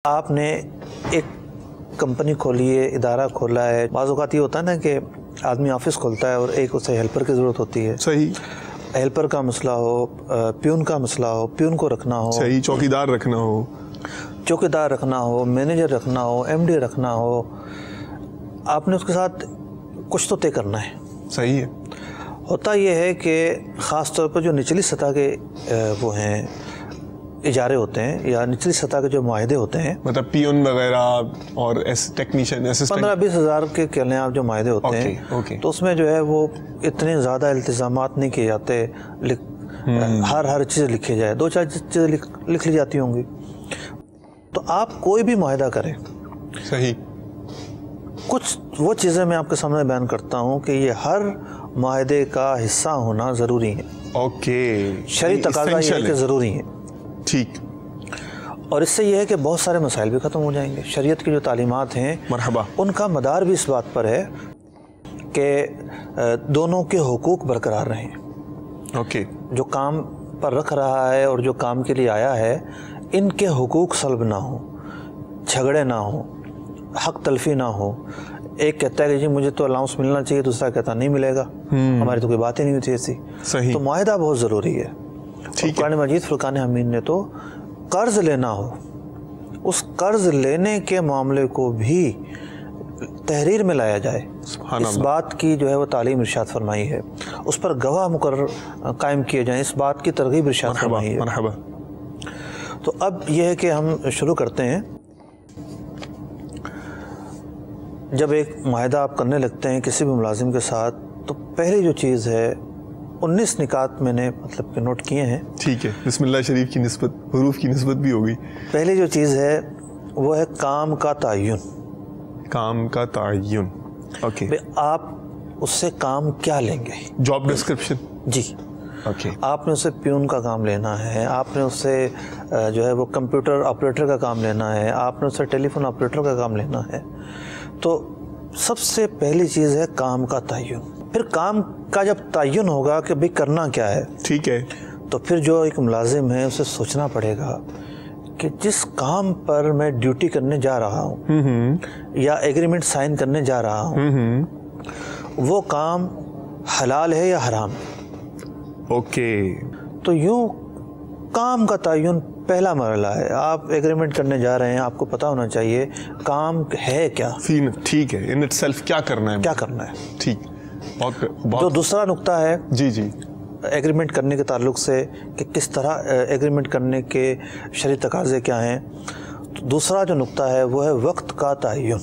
آپ نے ایک کمپنی کھولی ہے، ادارہ کھولا ہے، بعض اوقات یہ ہوتا ہے نا کہ آدمی آفس کھولتا ہے اور ایک اسے ہیلپر کی ضرورت ہوتی ہے. صحیح. ہیلپر کا مسئلہ ہو، پیون کا مسئلہ ہو، پیون کو رکھنا ہو، صحیح، چوکیدار رکھنا ہو، چوکیدار رکھنا ہو، مینیجر رکھنا ہو، ایم ڈی رکھنا ہو، آپ نے اس کے ساتھ کچھ تو طے کرنا ہے. صحیح ہے. ہوتا یہ ہے کہ خاص طور پر جو نچلی سطح کے وہ ہیں اجارے ہوتے ہیں یا نچلی سطح کے جو معاہدے ہوتے ہیں، مطلب پیون وغیرہ اور ٹیکنیشین 15-20 ہزار کے کہہ لیں آپ جو معاہدے ہوتے ہیں، تو اس میں جو ہے وہ اتنے زیادہ التزامات نہیں کیے جاتے. ہر چیز لکھی جائے، 2-4 چیزیں لکھ لی جاتی ہوں گی. تو آپ کوئی بھی معاہدہ کریں، صحیح، کچھ وہ چیزیں میں آپ کے سامنے بیان کرتا ہوں کہ یہ ہر معاہدے کا حصہ ہونا ضروری ہے. اوکے، شرعی تقاضا یہ ہے کہ ضروری ہے. ٹھیک. اور اس سے یہ ہے کہ بہت سارے مسائل بھی ختم ہو جائیں گے. شریعت کی جو تعلیمات ہیں، مرحبا، ان کا مدار بھی اس بات پر ہے کہ دونوں کے حقوق برقرار رہیں. اوکے. جو کام پر رکھ رہا ہے اور جو کام کے لیے آیا ہے، ان کے حقوق سلب نہ ہوں، جھگڑے نہ ہوں، حق تلفی نہ ہو. ایک کہتا ہے کہ جی مجھے تو الاؤنس ملنا چاہیے، دوسرا کہتا نہیں ملے گا، ہماری تو کوئی بات ہی نہیں ہوتی ایسی. صحیح. تو معاہدہ بہت ضروری ہے. قرآن مجید فرقان حمید نے تو قرض لینا ہو، اس قرض لینے کے معاملے کو بھی تحریر میں لایا جائے، اس بات کی جو ہے وہ تعلیم ارشاد فرمائی ہے. اس پر گواہ مقرر قائم کیے جائیں، اس بات کی ترغیب ارشاد فرمائی ہے. مرحبا. تو اب یہ ہے کہ ہم شروع کرتے ہیں. جب ایک معاہدہ آپ کرنے لگتے ہیں کسی بھی ملازم کے ساتھ، تو پہلی جو چیز ہے 19 نکات میں نے مطلب کہ نوٹ کیے ہیں. ٹھیک ہے. بسم اللہ شریف کی نسبت، حروف کی نسبت بھی ہوگی. پہلی جو چیز ہے وہ ہے کام کا تعین. کام کا تعین. اوکے. آپ اس سے کام کیا لیں گے؟ Job description. جی. اوکے. آپ نے اسے پیون کا کام لینا ہے، آپ نے اسے جو ہے وہ کمپیوٹر آپریٹر کا کام لینا ہے، آپ نے اسے ٹیلی فون آپریٹر کا کام لینا ہے. تو سب سے پہلی چیز ہے کام کا تعین. پھر کام کا جب تعین ہوگا کہ بھئی کرنا کیا ہے، ٹھیک ہے، تو پھر جو ایک ملازم ہے اسے سوچنا پڑے گا کہ جس کام پر میں ڈیوٹی کرنے جا رہا ہوں یا ایگریمنٹ سائن کرنے جا رہا ہوں، وہ کام حلال ہے یا حرام. اوکے. تو یوں کام کا تعین پہلا مرحلہ ہے. آپ ایگریمنٹ کرنے جا رہے ہیں، آپ کو پتہ ہونا چاہیے کام ہے کیا. ٹھیک ہے، ان اٹ سیلف کیا کرنا ہے. ٹھیک. جو دوسرا نقطہ ہے جی ایگریمنٹ کرنے کے تعلق سے کہ کس طرح ایگریمنٹ کرنے کے شرعی تقاضے کیا ہیں، تو دوسرا جو نقطہ ہے وہ ہے وقت کا تعین.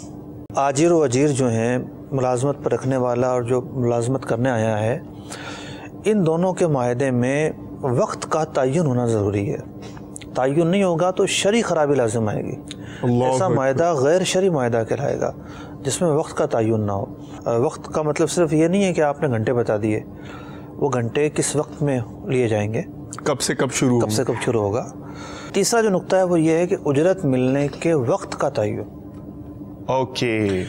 آجر و اجیر جو ہیں، ملازمت پر رکھنے والا اور جو ملازمت کرنے آیا ہے، ان دونوں کے معاہدے میں وقت کا تعین ہونا ضروری ہے. تعین نہیں ہوگا تو شرعی خرابی لازم آئے گی. ایسا معاہدہ غیر شرعی معاہدہ کہلائے گا جس میں وقت کا تعین نہ ہو. وقت کا مطلب صرف یہ نہیں ہے کہ آپ نے گھنٹے بتا دیے، وہ گھنٹے کس وقت میں لیے جائیں گے، کب سے کب شروع ہوگا. تیسرا جو نقطہ ہے وہ یہ ہے کہ اجرت ملنے کے وقت کا تعین. اوکے.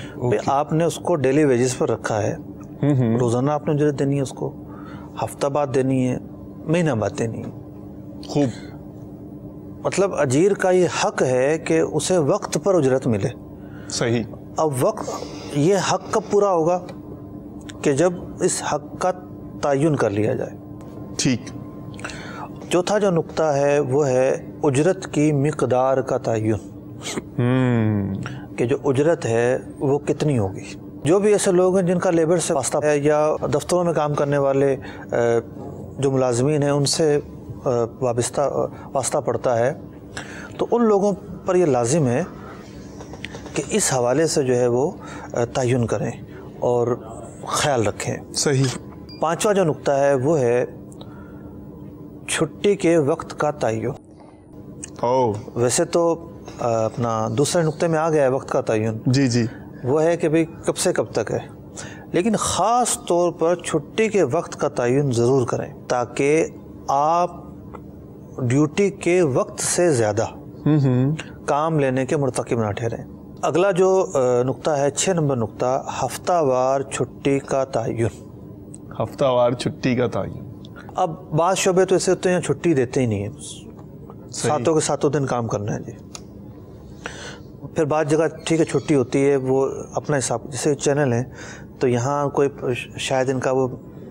آپ نے اس کو ڈیلی ویجز پر رکھا ہے، روزانہ آپ نے اجرت دینی ہے، اس کو ہفتہ بعد دینی ہے، مہینہ بعد دینی ہے. خوب. مطلب اجیر کا یہ حق ہے کہ اسے وقت پر اجرت ملے. صحیح. اب وقت یہ حق کب پورا ہوگا کہ جب اس حق کا تعین کر لیا جائے. ٹھیک. چوتھا جو نقطہ ہے وہ ہے اجرت کی مقدار کا تعین، کہ جو اجرت ہے وہ کتنی ہوگی. جو بھی ایسے لوگ ہیں جن کا لیبر سے واسطہ ہے یا دفتروں میں کام کرنے والے جو ملازمین ہیں ان سے واسطہ پڑتا ہے، تو ان لوگوں پر یہ لازم ہے کہ اس حوالے سے جو ہے وہ تعین کریں اور خیال رکھیں. صحیح. پانچواں جو نقطہ ہے وہ ہے چھٹی کے وقت کا تعین. ویسے تو اپنا دوسرے نقطے میں آ گیا ہے وقت کا تعین. جی. وہ ہے کہ بھئی کب سے کب تک ہے، لیکن خاص طور پر چھٹی کے وقت کا تعین ضرور کریں تاکہ آپ ڈیوٹی کے وقت سے زیادہ کام لینے کے مرتکب نہ ٹھہریں. اگلا جو نقطہ ہے 6 نمبر نقطہ، ہفتہ وار چھٹی کا تعین. ہفتہ وار چھٹی کا تعین. اب بعض شعبے تو ایسے ہوتے ہیں چھٹی دیتے ہی نہیں ہیں، ساتوں کے ساتوں دن کام کرنا ہے جی. پھر بعض جگہ ٹھیک ہے چھٹی ہوتی ہے، وہ اپنا حساب، جیسے چینل ہیں تو یہاں کوئی شاید ان کا وہ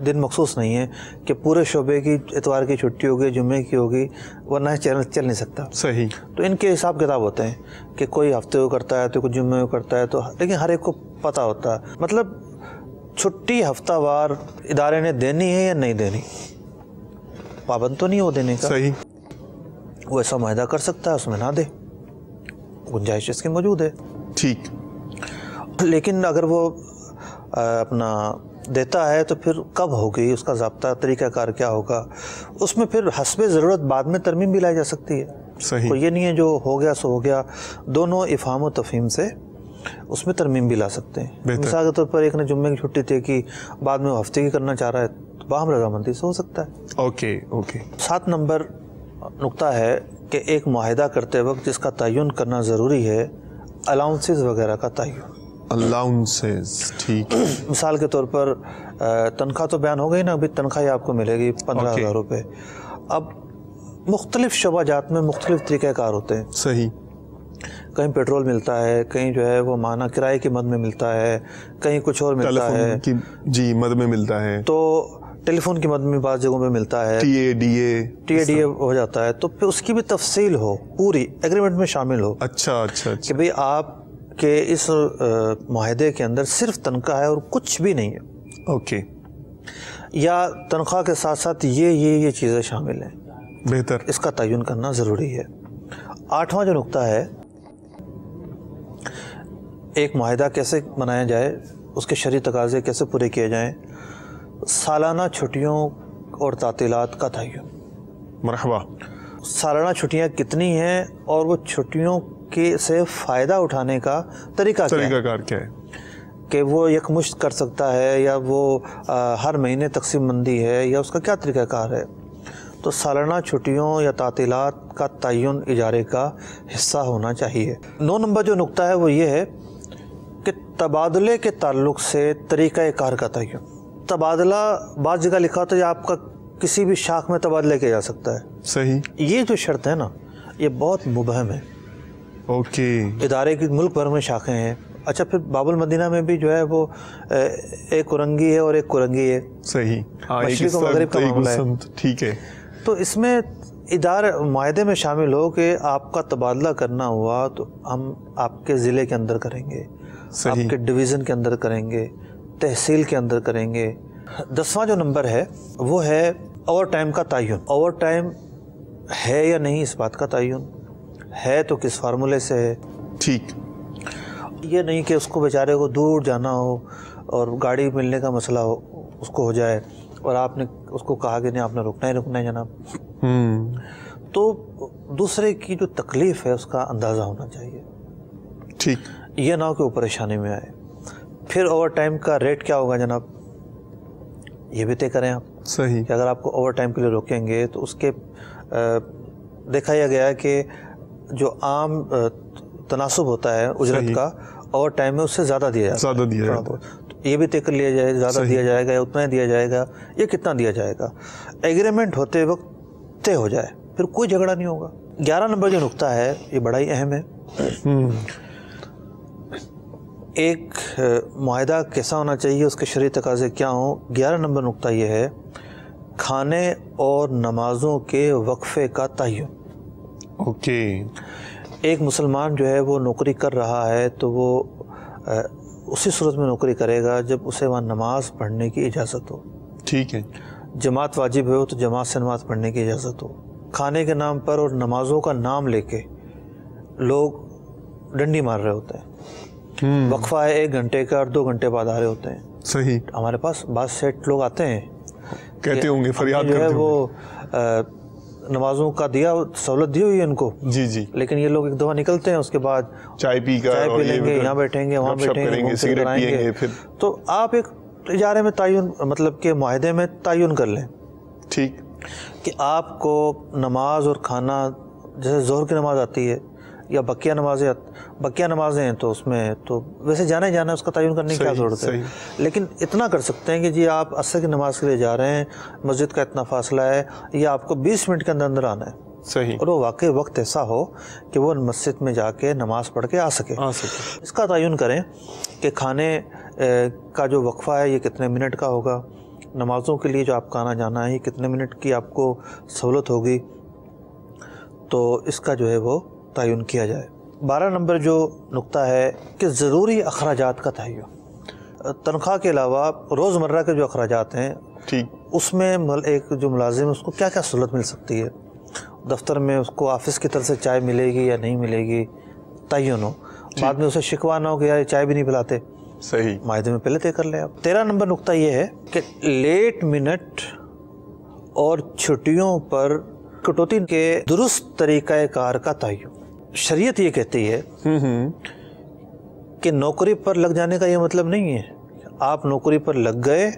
دن مخصوص نہیں ہے کہ پورے شعبے کی اتوار کی چھٹی ہوگی، جمعے کی ہوگی، ورنہ چینل چل نہیں سکتا. صحیح. تو ان کے حساب کتاب ہوتے ہیں کہ کوئی ہفتے کو کرتا ہے تو کوئی جمعے کو کرتا ہے، تو لیکن ہر ایک کو پتہ ہوتا ہے. مطلب چھٹی ہفتہ وار ادارے نے دینی ہے یا نہیں دینی، پابند تو نہیں ہو دینے کا. صحیح. وہ ایسا معاہدہ کر سکتا ہے، اس میں نہ دے، گنجائش اس کی موجود ہے. ٹھیک. لیکن اگر وہ اپنا دیتا ہے تو پھر کب ہوگی، اس کا ضابطہ طریقہ کار کیا ہوگا، اس میں پھر حسب ضرورت بعد میں ترمیم بھی لائی جا سکتی ہے. صحیح. تو یہ نہیں ہے جو ہو گیا سو ہو گیا، دونوں افہام و تفہیم سے اس میں ترمیم بھی لا سکتے ہیں. مثال کے طور پر ایک نے جمعے کی چھٹی طے کی، بعد میں وہ ہفتے کی کرنا چاہ رہا ہے، تو باہم رضامندی سے ہو سکتا ہے. اوکے. 7 نمبر نقطہ ہے کہ ایک معاہدہ کرتے وقت جس کا تعین کرنا ضروری ہے، الاؤنسز وغیرہ کا تعین. الاؤنسز. ٹھیک. مثال کے طور پر تنخواہ تو بیان ہو گئی نا، ابھی تنخواہ آپ کو ملے گی 15,000 روپے. اب مختلف شعبہ جات میں مختلف طریقہ کار ہوتے ہیں. صحیح. کہیں پیٹرول ملتا ہے، کہیں جو ہے وہ ماہانہ کرائے کی مد میں ملتا ہے، کہیں کچھ اور ملتا ہے، جی مد میں ملتا ہے، تو ٹیلی فون کی مد میں بعض جگہوں پہ ملتا ہے، ٹی اے ڈی اے ہو جاتا ہے. تو پھر اس کی بھی تفصیل ہو، پوری ایگریمنٹ میں شامل ہو. اچھا. کہ بھئی آپ کے اس معاہدے کے اندر صرف تنخواہ ہے اور کچھ بھی نہیں ہے. اوکے. یا تنخواہ کے ساتھ ساتھ یہ چیزیں شامل ہیں. بہتر. اس کا تعین کرنا ضروری ہے. 8واں جو نقطہ ہے، ایک معاہدہ کیسے بنایا جائے، اس کے شرعی تقاضے کیسے پورے کیے جائیں. سالانہ چھٹیوں اور تعطیلات کا تعین. مرحبا. سالانہ چھٹیاں کتنی ہیں اور وہ چھٹیوں کے سے فائدہ اٹھانے کا طریقہ کار کیا ہے، کہ وہ یکمشت کر سکتا ہے یا وہ ہر مہینے تقسیم بندی ہے، یا اس کا کیا طریقہ کار ہے. تو سالانہ چھٹیوں یا تعطیلات کا تعین اجارے کا حصہ ہونا چاہیے. 9 نمبر جو نقطہ ہے وہ یہ ہے کہ تبادلے کے تعلق سے طریقہ کار کا تعین. تبادلہ بعض جگہ لکھا ہوتا ہے آپ کا کسی بھی شاخ میں تبادلہ کیا جا سکتا ہے. صحیح. یہ جو شرط ہے نا، یہ بہت مبہم ہے. اوکے. ادارے کی ملک بھر میں شاخیں ہیں. اچھا، پھر باب المدینہ میں بھی جو ہے وہ ایک کرنگی ہے اور ایک کرنگی ہے. صحیح. مشرق و مغرب کا معاملہ ہے. ٹھیک ہے. تو اس میں معاہدے میں شامل ہو کہ آپ کا تبادلہ کرنا ہوا تو ہم آپ کے ضلع کے اندر کریں گے، آپ کے ڈویژن کے اندر کریں گے، تحصیل کے اندر کریں گے. 10واں جو نمبر ہے وہ ہے اوور ٹائم کا تعین. اوور ٹائم ہے یا نہیں، اس بات کا تعین ہے تو کس فارمولے سے ہے. ٹھیک. یہ نہیں کہ اس کو بیچارے کو دور جانا ہو اور گاڑی ملنے کا مسئلہ ہو، اس کو ہو جائے اور آپ نے اس کو کہا کہ نہیں آپ نے رکنا ہے جناب. تو دوسرے کی جو تکلیف ہے اس کا اندازہ ہونا چاہیے. ٹھیک. یہ نہ ہو کہ وہ پریشانی میں آئے. پھر اوور ٹائم کا ریٹ کیا ہوگا جناب، یہ بھی طے کریں آپ. صحیح. کہ اگر آپ کو اوور ٹائم کے لیے روکیں گے تو اس کے دیکھا یہ گیا ہے کہ جو عام تناسب ہوتا ہے اجرت کا، اوور ٹائم میں اس سے زیادہ دیا جاتا ہے. یہ بھی طے کر لیا جائے زیادہ دیا جائے گا یا اتنا ہی دیا جائے گا یا کتنا دیا جائے گا. ایگریمنٹ ہوتے وقت طے ہو جائے، پھر کوئی جھگڑا نہیں ہوگا. 11 نمبر جو نقطہ ہے یہ بڑا ہی اہم ہے. ایک معاہدہ کیسا ہونا چاہیے، اس کے شرعی تقاضے کیا ہوں. 11 نمبر نقطہ یہ ہے کھانے اور نمازوں کے وقفے کا تعین. اوکے. ایک مسلمان جو ہے وہ نوکری کر رہا ہے تو وہ اسی صورت میں نوکری کرے گا جب اسے وہاں نماز پڑھنے کی اجازت ہو. ٹھیک ہے. جماعت واجب ہو تو جماعت سے نماز پڑھنے کی اجازت ہو. کھانے کے نام پر اور نمازوں کا نام لے کے لوگ ڈنڈی مار رہے ہوتے ہیں. وقفہ ہے 1 گھنٹے کا اور 2 گھنٹے بعد آ رہے ہوتے ہیں. صحیح. ہمارے پاس بعض سیٹ لوگ آتے ہیں کہتے ہوں گے، فریاد جو ہے کرتے وہ نمازوں کا دیا سہولت دی ہوئی ہے ان کو. جی. لیکن یہ لوگ ایک دفعہ نکلتے ہیں، اس کے بعد چائے پی لیں گے، یہاں بیٹھیں گے، وہاں بیٹھیں گے، سگریٹ پئیں گے. تو آپ ایک اجارے میں تعین، مطلب کہ معاہدے میں تعین کر لیں. ٹھیک. کہ آپ کو نماز اور کھانا، جیسے ظہر کی نماز آتی ہے یا بقیہ نمازیں ہیں تو اس میں تو ویسے جانا ہی جانا ہے، اس کا تعین کرنے کی کیا ضرورت ہے. لیکن اتنا کر سکتے ہیں کہ جی آپ عصر کی نماز کے لیے جا رہے ہیں، مسجد کا اتنا فاصلہ ہے، یا آپ کو 20 منٹ کے اندر آنا ہے. صحیح, اور وہ واقعی وقت ایسا ہو کہ وہ مسجد میں جا کے نماز پڑھ کے آ سکے. اس کا تعین کریں کہ کھانے کا جو وقفہ ہے یہ کتنے منٹ کا ہوگا, نمازوں کے لیے جو آپ کا آنا جانا ہے یہ کتنے منٹ کی آپ کو سہولت ہوگی, تو اس کا جو ہے وہ تعین کیا جائے. 12 نمبر جو نقطہ ہے کہ ضروری اخراجات کا تعین. تنخواہ کے علاوہ روزمرہ کے جو اخراجات ہیں اس میں ایک جو ملازم ہے اس کو کیا کیا سہولت مل سکتی ہے, دفتر میں اس کو آفس کی طرف سے چائے ملے گی یا نہیں ملے گی, تعین ہو. بعد میں اسے شکوہ نہ ہو کہ یار چائے بھی نہیں پلاتے, صحیح, معاہدے میں پہلے طے کر لیں آپ. 13 نمبر نقطہ یہ ہے کہ لیٹ منٹ اور چھٹیوں پر کٹوتی کے درست طریقہ کار کا تعین. شریعت یہ کہتی ہے کہ نوکری پر لگ جانے کا یہ مطلب نہیں ہے آپ نوکری پر لگ گئے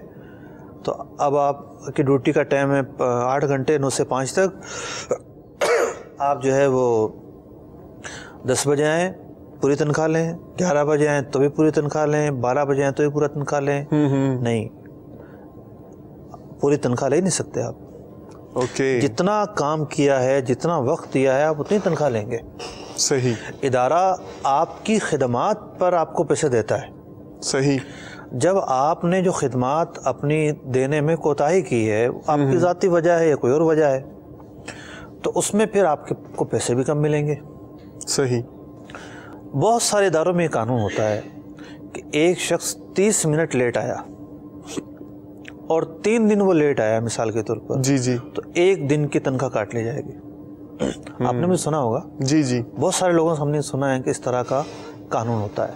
تو اب آپ کی ڈیوٹی کا ٹائم ہے 8 گھنٹے 9 سے 5 تک, آپ جو ہے وہ 10 بجے آئیں پوری تنخواہ لیں, 11 بجے آئیں تو بھی پوری تنخواہ لیں, 12 بجے آئیں تو بھی پورا تنخواہ لیں. نہیں, پوری تنخواہ لے نہیں سکتے آپ. جتنا کام کیا ہے, جتنا وقت دیا ہے, آپ اتنی تنخواہ لیں گے. صحیح. ادارہ آپ کی خدمات پر آپ کو پیسے دیتا ہے. صحیح. جب آپ نے جو خدمات اپنی دینے میں کوتاہی کی ہے, آپ کی ذاتی وجہ ہے یا کوئی اور وجہ ہے, تو اس میں پھر آپ کو پیسے بھی کم ملیں گے. صحیح. بہت سارے اداروں میں یہ قانون ہوتا ہے کہ ایک شخص 30 منٹ لیٹ آیا اور 3 دن وہ لیٹ آیا مثال کے طور پر, جی, تو 1 دن کی تنخواہ کاٹ لی جائے گی. آپ نے بھی سنا ہوگا. جی, بہت سارے لوگوں سے ہم نے سنا ہے کہ اس طرح کا قانون ہوتا ہے.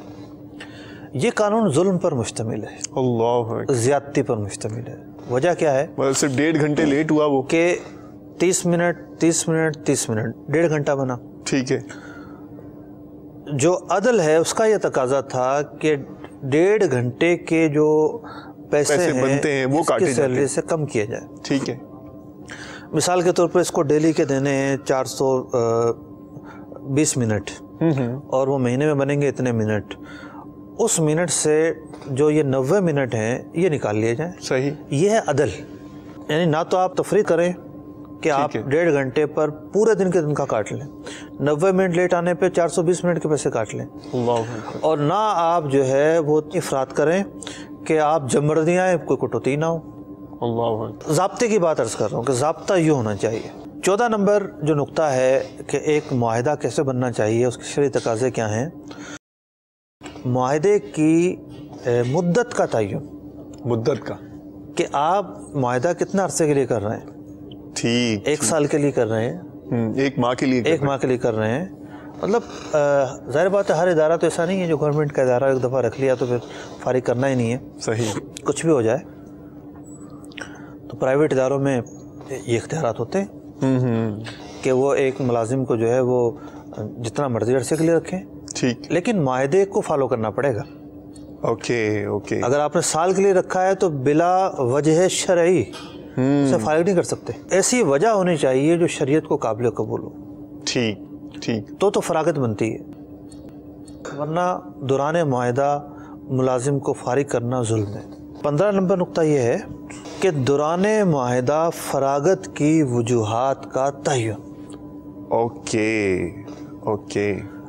یہ قانون ظلم پر مشتمل ہے, اللہ, زیادتی پر مشتمل ہے. وجہ کیا ہے؟ صرف 1.5 گھنٹے لیٹ ہوا وہ, کہ 30 منٹ 1.5 گھنٹہ بنا. ٹھیک ہے. جو عدل ہے اس کا یہ تقاضا تھا کہ 1.5 گھنٹے کے جو پیسے بنتے ہیں وہ کاٹے جاتے, سیلری سے کم کیے جائیں. ٹھیک ہے. مثال کے طور پر اس کو ڈیلی کے دینے ہیں 420 منٹ, اور وہ مہینے میں بنیں گے اتنے منٹ. اس منٹ سے جو یہ 90 منٹ ہیں یہ نکال لیے جائیں. صحیح. یہ ہے عدل. یعنی نہ تو آپ تفریح کریں کہ آپ 1.5 گھنٹے پر پورے دن کے تنخواہ کاٹ لیں, 90 منٹ لیٹ آنے پہ 420 منٹ کے پیسے کاٹ لیں, اور نہ آپ جو ہے وہ افراط کریں کہ آپ جمردی آئیں کوئی کٹوتی نہ ہو. ضابطے کی بات عرض کر رہا ہوں کہ ضابطہ یہ ہونا چاہیے. 14 نمبر جو نقطہ ہے کہ ایک معاہدہ کیسے بننا چاہیے, اس کے شرعی تقاضے کیا ہیں. معاہدے کی مدت کا تعین. مدت کا, کہ آپ معاہدہ کتنا عرصے کے لیے کر رہے ہیں. ٹھیک. 1 سال کے لیے کر رہے ہیں, 1 ماہ کے لیے, 1 ماہ کے لیے کر رہے ہیں. مطلب ظاہر بات ہے ہر ادارہ تو ایسا نہیں ہے جو گورنمنٹ کا ادارہ ایک دفعہ رکھ لیا تو پھر فارغ کرنا ہی نہیں ہے. صحیح. کچھ بھی ہو جائے. تو پرائیویٹ اداروں میں یہ اختیارات ہوتے ہیں کہ وہ ایک ملازم کو جو ہے وہ جتنا مرضی عرصے کے لیے رکھیں. ٹھیک. لیکن معاہدے کو فالو کرنا پڑے گا. اوکے. اگر آپ نے سال کے لیے رکھا ہے تو بلا وجہ شرعی اسے فارغ نہیں کر سکتے. ایسی وجہ ہونی چاہیے جو شریعت کو قابل قبول ہو. ٹھیک. تو فراغت بنتی ہے, ورنہ دوران معاہدہ ملازم کو فارغ کرنا ظلم ہے. 15 نمبر نقطہ یہ ہے کہ دوران معاہدہ فراغت کی وجوہات کا تعین. اوکے.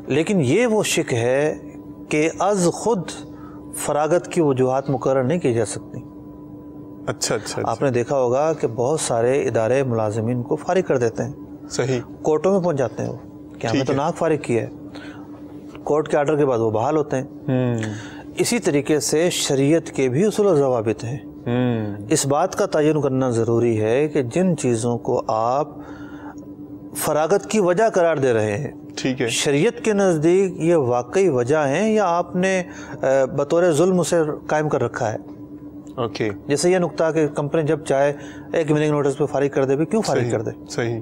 لیکن یہ وہ شک ہے کہ از خود فراغت کی وجوہات مقرر نہیں کی جا سکتی. اچھا. آپ نے دیکھا ہوگا کہ بہت سارے ادارے ملازمین کو فارغ کر دیتے ہیں. صحیح. کورٹوں میں پہنچ جاتے ہیں وہ کہ ہمیں تو ناک فارغ کیا ہے, کورٹ کے آرڈر کے بعد وہ بحال ہوتے ہیں. اسی طریقے سے شریعت کے بھی اصول و ضوابط ہیں. اس بات کا تعین کرنا ضروری ہے کہ جن چیزوں کو آپ فراغت کی وجہ قرار دے رہے ہیں, ٹھیک ہے, شریعت کے نزدیک یہ واقعی وجہ ہیں یا آپ نے بطور ظلم اسے قائم کر رکھا ہے. اوکے. جیسے یہ نقطہ کہ کمپنی جب چاہے ایک ایوننگ نوٹس پہ فارغ کر دے, بھی کیوں فارغ کر دے. صحیح.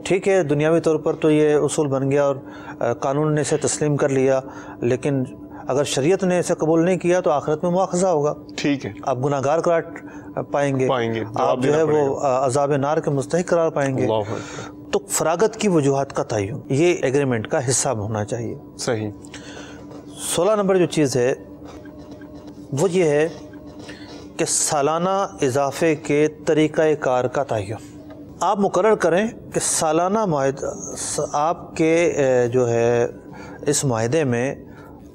ٹھیک ہے, دنیاوی طور پر تو یہ اصول بن گیا اور قانون نے اسے تسلیم کر لیا, لیکن اگر شریعت نے اسے قبول نہیں کیا تو آخرت میں مواخذہ ہوگا. ٹھیک ہے. آپ گناہ گار قرار پائیں گے, آپ جو ہے وہ عذاب نار کے مستحق قرار پائیں گے. تو فراغت کی وجوہات کا تعین یہ ایگریمنٹ کا حصہ ہونا چاہیے. صحیح. 16 نمبر جو چیز ہے وہ یہ ہے کہ سالانہ اضافے کے طریقہ کار کا تعین. آپ مقرر کریں کہ سالانہ معاہدہ آپ کے جو ہے اس معاہدے میں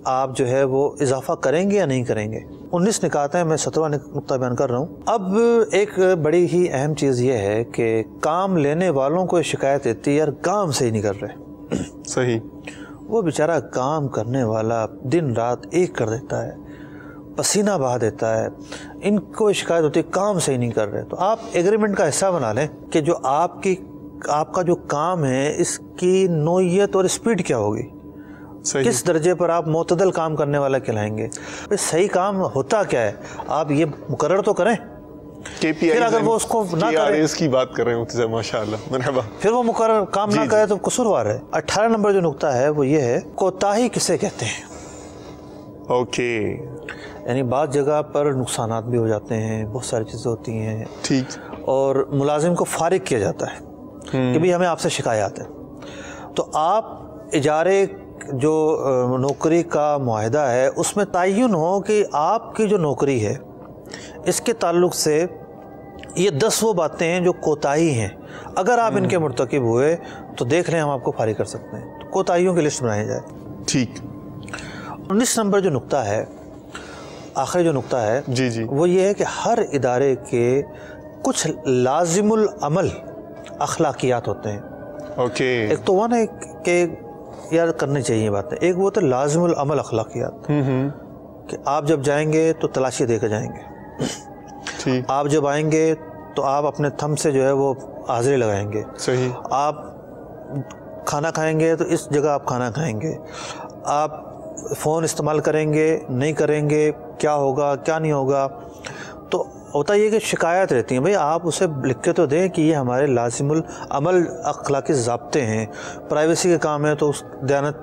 آپ جو ہے وہ اضافہ کریں گے یا نہیں کریں گے. 19 نکات ہیں، میں 17واں نقطہ بیان کر رہا ہوں. اب ایک بڑی ہی اہم چیز یہ ہے کہ کام لینے والوں کو شکایت دیتی ہے یار کام صحیح نہیں کر رہے. صحیح. وہ بیچارہ کام کرنے والا دن رات ایک کر دیتا ہے، پسینہ بہا دیتا ہے، ان کو شکایت ہوتی ہے کام صحیح نہیں کر رہے. تو آپ ایگریمنٹ کا حصہ بنا لیں کہ جو آپ کا جو کام ہے اس کی نوعیت اور اسپیڈ کیا ہوگی، کس درجے پر آپ معتدل کام کرنے والا کہلائیں گے. صحیح کام ہوتا کیا ہے آپ یہ مقرر تو کریں. پھر اگر وہ اس کو نہ کرے، اس کی بات کر رہے ہیں ماشاءاللہ مرحبا، پھر وہ مقرر کام نہ کرے تو قصوروار ہے. 18 نمبر جو نقطہ ہے وہ یہ ہے کوتاہی کسے کہتے ہیں. اوکے. یعنی بعض جگہ پر نقصانات بھی ہو جاتے ہیں، بہت ساری چیزیں ہوتی ہیں، ٹھیک، اور ملازم کو فارغ کیا جاتا ہے کہ بھی ہمیں آپ سے شکایات ہے. تو آپ اجارے جو نوکری کا معاہدہ ہے اس میں تعین ہو کہ آپ کی جو نوکری ہے اس کے تعلق سے یہ 10 وہ باتیں ہیں جو کوتاہی ہیں، اگر آپ ان کے مرتکب ہوئے تو دیکھ لیں ہم آپ کو فارغ کر سکتے ہیں. تو کوتاہیوں کی لسٹ بنائی جائے. ٹھیک. 19 نمبر جو نقطہ ہے، آخری جو نقطہ ہے وہ یہ ہے کہ ہر ادارے کے کچھ لازم العمل اخلاقیات ہوتے ہیں. اوکے. ایک تو وہ نا کہ یار کرنی چاہیے باتیں، ایک وہ تو لازم العمل اخلاقیات کہ آپ جب جائیں گے تو تلاشی دے کر جائیں گے، آپ جب آئیں گے تو آپ اپنے تھم سے جو ہے وہ حاضری لگائیں گے. صحیح. آپ کھانا کھائیں گے تو اس جگہ آپ کھانا کھائیں گے. آپ فون استعمال کریں گے نہیں کریں گے، کیا ہوگا کیا نہیں ہوگا. تو ہوتا یہ کہ شکایت رہتی ہیں، بھئی آپ اسے لکھ کے تو دیں کہ یہ ہمارے لازم العمل اخلاقی ضابطے ہیں. پرائیویسی کے کام ہے تو اس دیانت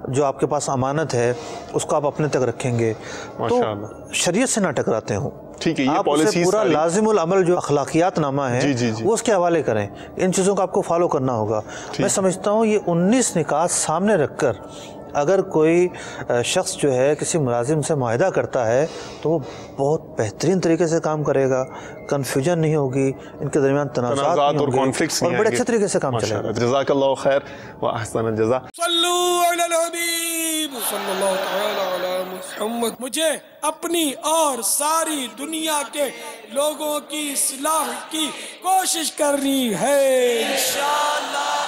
جو آپ کے پاس امانت ہے اس کو آپ اپنے تک رکھیں گے تو شریعت سے نہ ٹکراتے ہوں. ٹھیک ہے. یہ آپ اسے پورا لازم العمل جو اخلاقیات نامہ ہے وہ اس کے حوالے کریں. ان چیزوں کو آپ کو فالو کرنا ہوگا. میں سمجھتا ہوں یہ 19 نکات سامنے رکھ کر اگر کوئی شخص جو ہے کسی ملازم سے معاہدہ کرتا ہے تو وہ بہت بہترین طریقے سے کام کرے گا، کنفیوژن نہیں ہوگی، ان کے درمیان تنازعات اور کانفلکٹس اور بڑے اچھے طریقے سے کام چلے گا. جزاک اللہ خیر و احسن الجزاء. صلو علی الحبیب صلی اللہ تعالی علی محمد. مجھے اپنی اور ساری دنیا کے لوگوں کی اصلاح کی کوشش کرنی ہے انشاءاللہ.